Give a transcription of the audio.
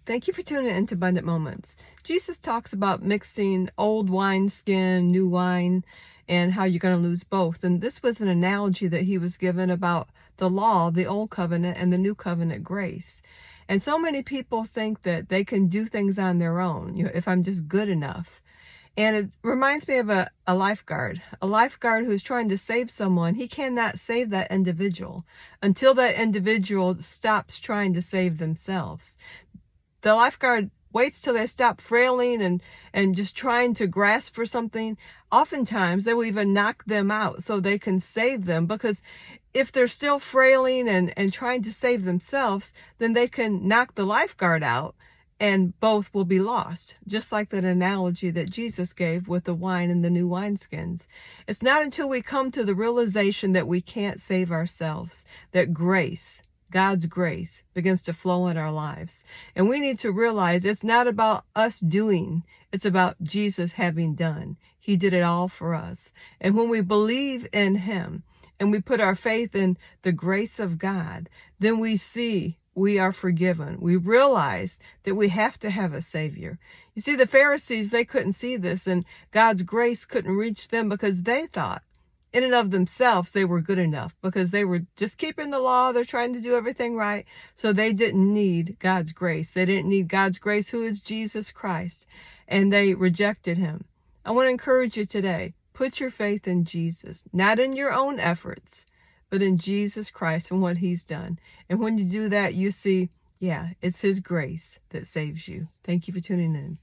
Thank you for tuning into Abundant Moments. Jesus talks about mixing old wineskin, new wine, and how you're going to lose both. And this was an analogy that he was given about the law, the old covenant, and the new covenant grace. And so many people think that they can do things on their own, if I'm just good enough. And it reminds me of a lifeguard. A lifeguard who's trying to save someone, he cannot save that individual until that individual stops trying to save themselves. The lifeguard waits till they stop frailing and just trying to grasp for something. Oftentimes, they will even knock them out so they can save them, because if they're still frailing and trying to save themselves, then they can knock the lifeguard out and both will be lost, just like that analogy that Jesus gave with the wine and the new wineskins. It's not until we come to the realization that we can't save ourselves that God's grace begins to flow in our lives. And we need to realize it's not about us doing, it's about Jesus having done. He did it all for us. And when we believe in him and we put our faith in the grace of God, then we see we are forgiven. We realize that we have to have a Savior. You see, the Pharisees, they couldn't see this, and God's grace couldn't reach them because they thought in and of themselves they were good enough, because they were just keeping the law. They're trying to do everything right. So they didn't need God's grace. They didn't need God's grace, who is Jesus Christ. And they rejected him. I want to encourage you today. Put your faith in Jesus, not in your own efforts, but in Jesus Christ and what he's done. And when you do that, you see, it's his grace that saves you. Thank you for tuning in.